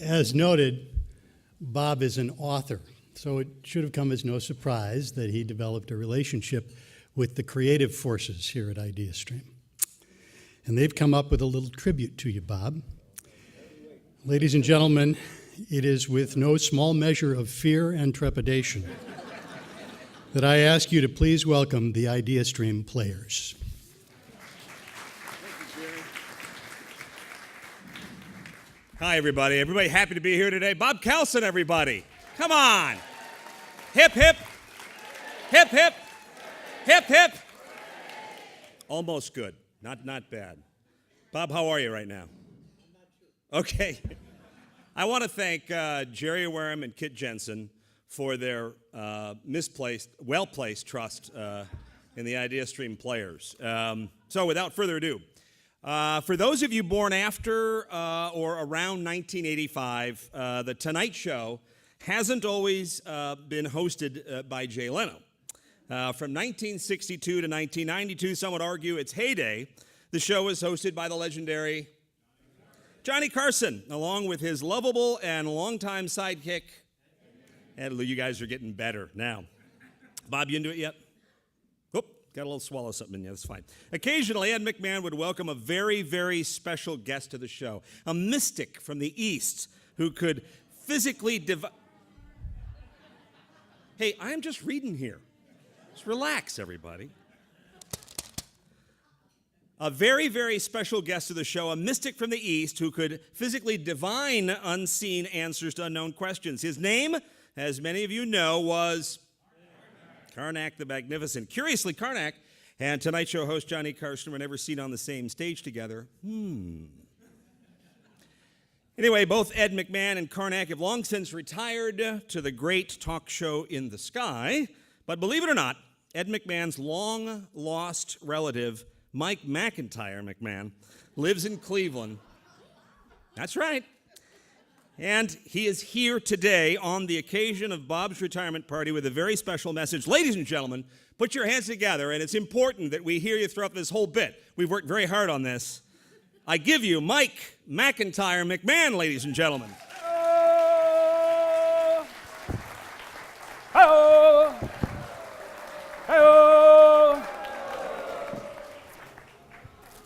As noted, Bob is an author, so it should have come as no surprise that he developed a relationship with the creative forces here at IdeaStream. And they've come up with a little tribute to you, Bob. Ladies and gentlemen, it is with no small measure of fear and trepidation that I ask you to please welcome the IdeaStream players. Hi, everybody. Everybody happy to be here today? Bob Kelson, everybody. Come on. Hip, hip. Hip, hip. Hip, hip. Almost good. Not bad. Bob, how are you right now? Okay. I want to thank Jerry Wareham and Kit Jensen for their well-placed trust in the IdeaStream players. So without further ado, for those of you born after or around 1985, The Tonight Show hasn't always been hosted by Jay Leno. From 1962 to 1992, some would argue its heyday, the show was hosted by the legendary Johnny Carson, along with his lovable and longtime sidekick. And you guys are getting better now. Bob, you into it yet? Got a little swallow something in you, that's fine. Occasionally, Ed McMahon would welcome a very, very special guest to the show, a mystic from the East who could physically Hey, I'm just reading here. Just relax, everybody. A very, very special guest to the show, a mystic from the East who could physically divine unseen answers to unknown questions. His name, as many of you know, was Barnac the Magnificent. Curiously, Barnac and Tonight Show host Johnny Carson were never seen on the same stage together. Anyway, both Ed McMahon and Barnac have long since retired to the great talk show in the sky. But believe it or not, Ed McMahon's long-lost relative, Mike McIntyre McMahon, lives in Cleveland. That's right. And he is here today on the occasion of Bob's retirement party with a very special message. Ladies and gentlemen, put your hands together, and it's important that we hear you throughout this whole bit. We've worked very hard on this. I give you Mike McIntyre McMahon, ladies and gentlemen. Oh, oh, oh.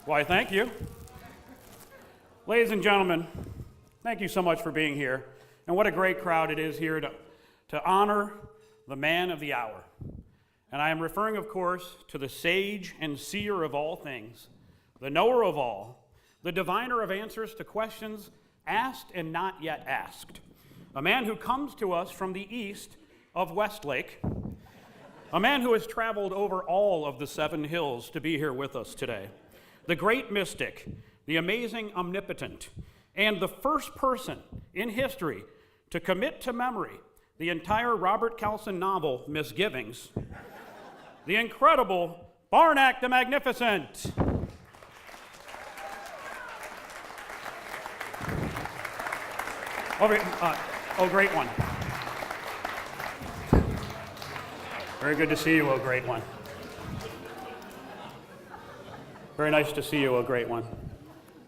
Why, thank you. Ladies and gentlemen, thank you so much for being here. And what a great crowd it is here to honor the man of the hour. And I am referring, of course, to the sage and seer of all things, the knower of all, the diviner of answers to questions asked and not yet asked, a man who comes to us from the east of Westlake, a man who has traveled over all of the 7 hills to be here with us today, the great mystic, the amazing omnipotent, and the first person in history to commit to memory the entire Robert Kelson novel, Misgivings, the incredible Barnac the Magnificent. Great one. Very good to see you, great one. Very nice to see you, great one.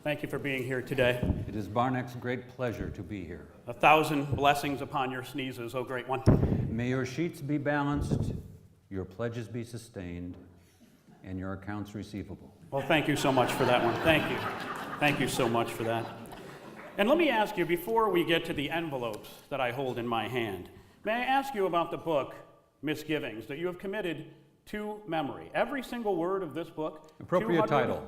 Thank you for being here today. It is Barnac's great pleasure to be here. 1,000 blessings upon your sneezes, great one. May your sheets be balanced, your pledges be sustained, and your accounts receivable. Well, thank you so much for that one. Thank you. Thank you so much for that. And let me ask you, before we get to the envelopes that I hold in my hand, may I ask you about the book, Misgivings, that you have committed to memory? Every single word of this book. Appropriate title.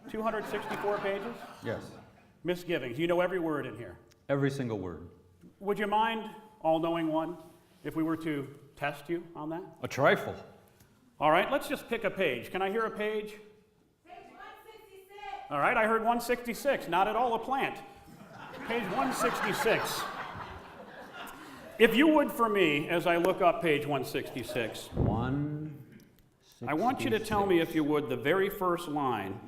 264 pages? Yes. Misgivings. You know every word in here. Every single word. Would you mind, all-knowing one, if we were to test you on that? A trifle. All right, let's just pick a page. Can I hear a page? Page 166. All right, I heard 166. Not at all a plant. Page 166. If you would, for me, as I look up page 166, 166. I want you to tell me, if you would, the very first line,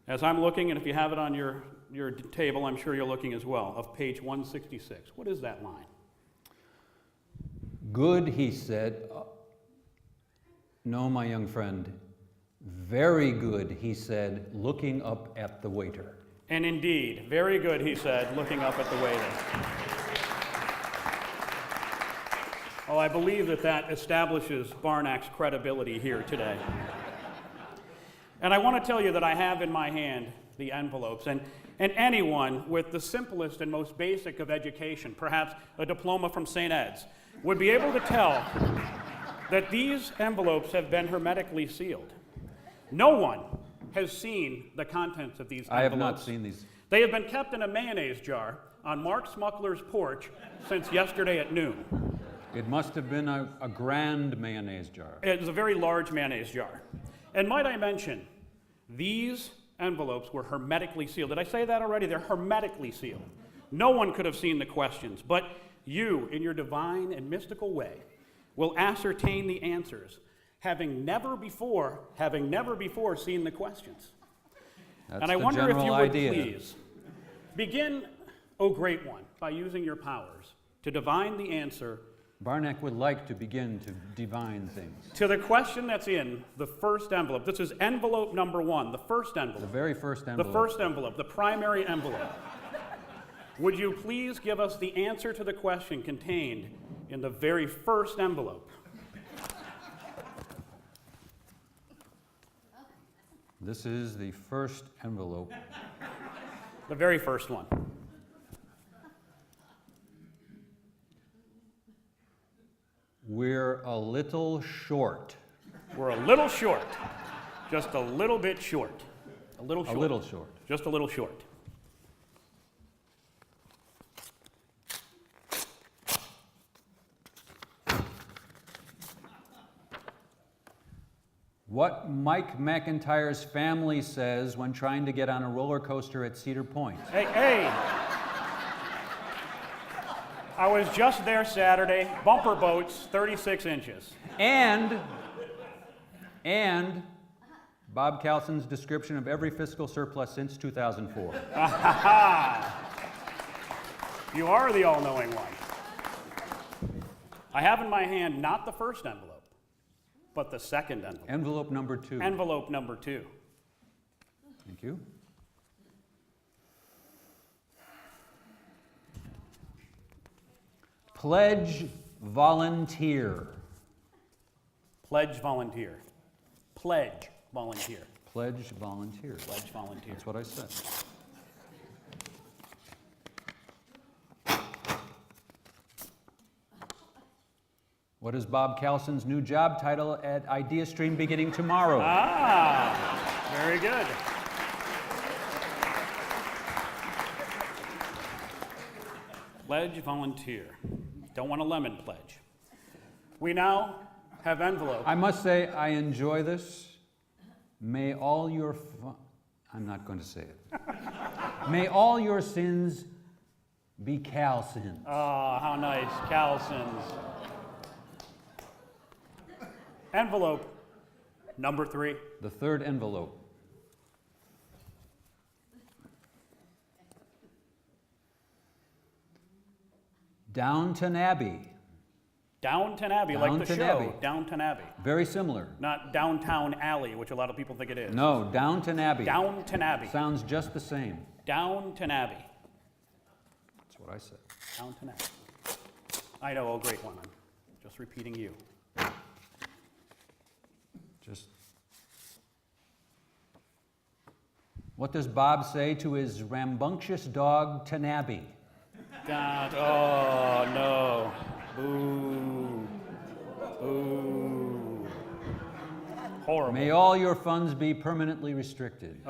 as I'm looking, and if you have it on your table, I'm sure you're looking as well, of page 166. What is that line? Good, he said. No, my young friend. Very good, he said, looking up at the waiter. And indeed, very good, he said, looking up at the waiter. Well, I believe that establishes Barnac's credibility here today. And I want to tell you that I have in my hand the envelopes, and anyone with the simplest and most basic of education, perhaps a diploma from St. Ed's, would be able to tell that these envelopes have been hermetically sealed. No one has seen the contents of these envelopes. I have not seen these. They have been kept in a mayonnaise jar on Mark Smuckler's porch since yesterday at noon. It must have been a grand mayonnaise jar. It is a very large mayonnaise jar. And might I mention, these envelopes were hermetically sealed. Did I say that already? They're hermetically sealed. No one could have seen the questions, but you, in your divine and mystical way, will ascertain the answers, having never before seen the questions. That's And I the wonder if general you would idea. please begin, O Great One, by using your powers to divine the answer Barnac would like to begin to divine things. to the question that's in the first envelope. This is envelope number 1, the first The envelope. very first The envelope. first envelope, the primary envelope. Would you please give us the answer to the question contained in the very first envelope? This is the first envelope. The very first one. We're a little short. We're a little short. Just a little bit short. A little short. A little short. Just a little short. What Mike McIntyre's family says when trying to get on a roller coaster at Cedar Point. Hey. I was just there Saturday. Bumper boats, 36 inches. And Bob Calson's description of every fiscal surplus since 2004. You are the all-knowing one. I have in my hand not the first envelope, but the second envelope. Envelope number 2. Envelope number 2. Thank you. Pledge volunteer. Pledge volunteer. Pledge volunteer. Pledge volunteer. Pledge volunteer. That's what I said. What is Bob Calson's new job title at IdeaStream beginning tomorrow? Very good. Pledge volunteer. Don't want a lemon pledge. We now have envelopes. I must say, I enjoy this. May all your I'm not going to say it. May all your sins be Calsons. Oh, how nice. Calsons. Envelope number 3. The third envelope. Downton Abbey. Downton Abbey, like the Downton show. Abbey. Downton Abbey. Very similar. Not Downtown Alley, which a lot of people think it is. No, Downton Abbey. Downton Abbey. Sounds just the same. Downton Abbey. That's what I said. Downton Abbey. I know, oh great one. I'm just repeating you. Just. What does Bob say to his rambunctious dog, Tanabe? God, oh no. Boo. Boo. Horrible. May all your funds be permanently restricted.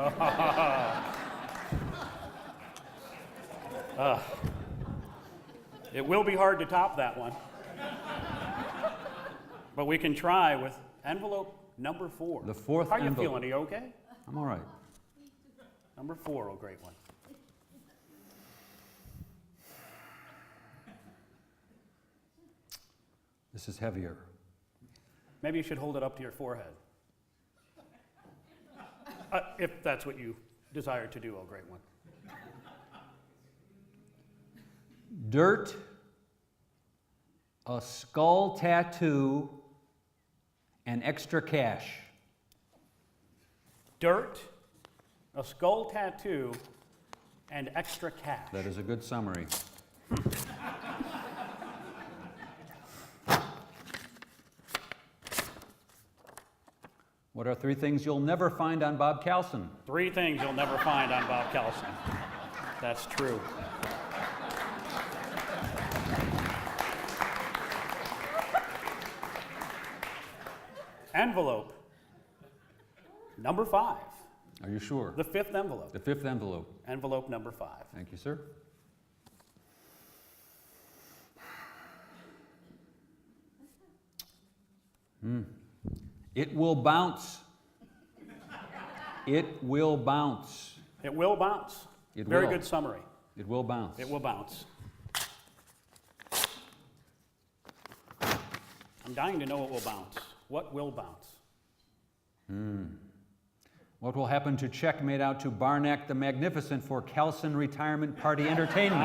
It will be hard to top that one. But we can try with envelope number 4. The fourth How are you envelope. feeling? Are you okay? I'm all right. Number 4, oh great one. This is heavier. Maybe you should hold it up to your forehead. If that's what you desire to do, oh great one. Dirt, a skull tattoo, and extra cash. Dirt, a skull tattoo, and extra cash. That is a good summary. What are 3 things you'll never find on Bob Calson? 3 things you'll never find on Bob Calson. That's true. Envelope number 5. Are you sure? The 5th envelope. The 5th envelope. Envelope number 5. Thank you, sir. It will bounce. It will bounce. It will bounce. It Very will. good summary. It will bounce. It will bounce. I'm dying to know what will bounce. What will bounce? What will happen to check made out to Barnac the Magnificent for Calson Retirement Party Entertainment?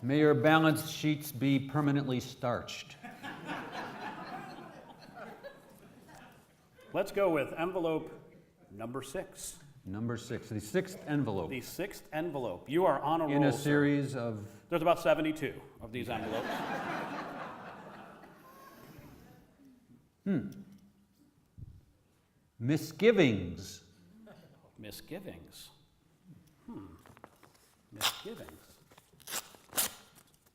May your balance sheets be permanently starched. Let's go with envelope number 6. Number 6, the 6th envelope. The 6th envelope. You are on a roll, In a sir. series of There's about 72 of these envelopes. misgivings. Misgivings. Misgivings.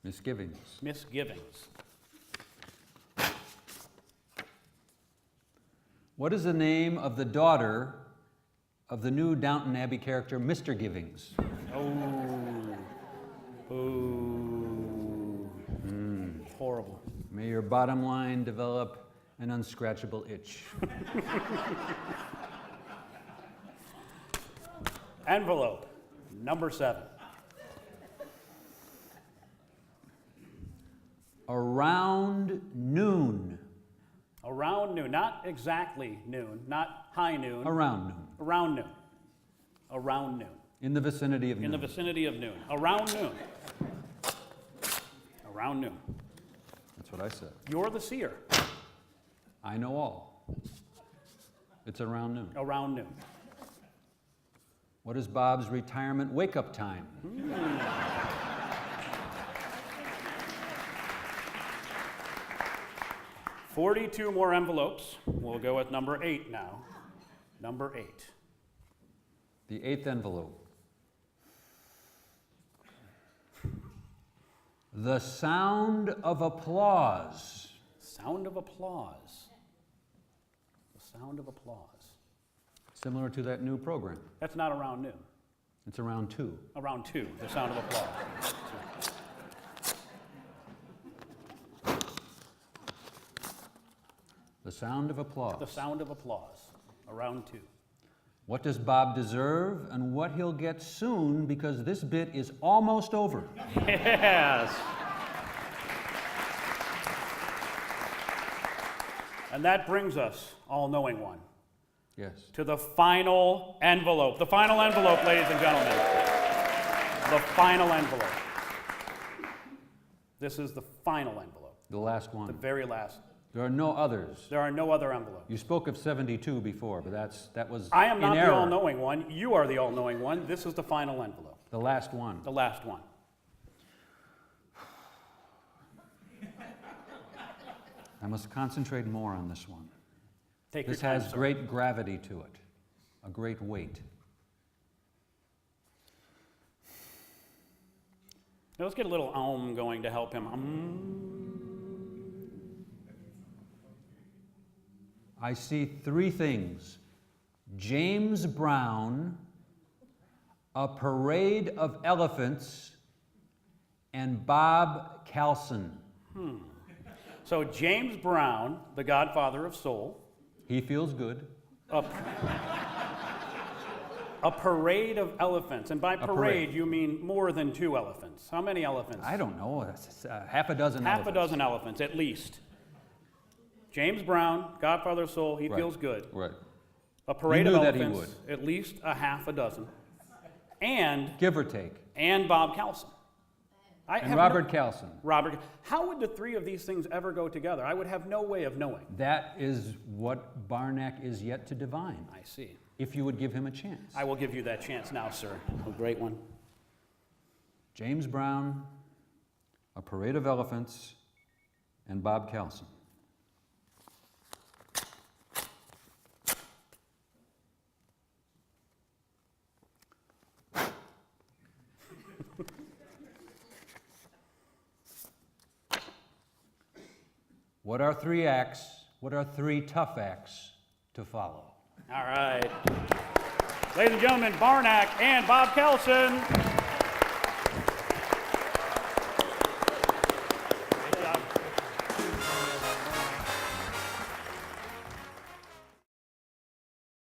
Misgivings. Misgivings. What is the name of the daughter of the new Downton Abbey character, Mr. Givings? Horrible. May your bottom line develop an unscratchable itch. Envelope number 7. Around noon. Around noon. Not exactly noon. Not high noon. Around noon. Around noon. Around noon. In the vicinity of In noon. the vicinity of noon. Around noon. Around noon. That's what I said. You're the seer. I know all. It's around noon. Around noon. What is Bob's retirement wake-up time? 42 more envelopes. We'll go with number 8 now. Number 8. The 8th envelope. The sound of applause. Sound of applause. The sound of applause. Similar to that new program. That's not around noon. It's around 2. Around 2, the sound of applause. The sound of applause. The sound of applause. Around 2. What does Bob deserve and what he'll get soon, because this bit is almost over. Yes. And that brings us, all-knowing one, Yes. to the final envelope. The final envelope, ladies and gentlemen. The final envelope. This is the final envelope. The last The one. very last. There are no others. There are no other envelopes. You spoke of 72 before, but that was I am in not the error. all-knowing one. You are the all-knowing one. This is the final envelope. The last one. The last one. I must concentrate more on this one. Take This your time, has sir. great gravity to it, a great weight. Now let's get a little going to help him. I see 3 things. James Brown, a parade of elephants, and Bob Calson. So James Brown, the godfather of soul, He feels good. a parade of elephants. And by parade, parade. you mean more than 2 elephants. How many elephants? I don't know, it's half a dozen Half elephants. a dozen elephants, at least. James Brown, godfather of soul, he Right. feels good. Right. A parade You of knew that he elephants, at least a half a dozen. And Give or take. Bob Calson. And Robert Kelson. Robert, how would the three of these things ever go together? I would have no way of knowing. That is what Barnac is yet to divine, I see. if you would give him a chance. I will give you that chance now, sir. A great one. James Brown, A Parade of Elephants, and Bob Kelson. What are three acts? What are three tough acts to follow? All right. Ladies and gentlemen, Barnac and Bob Kelson.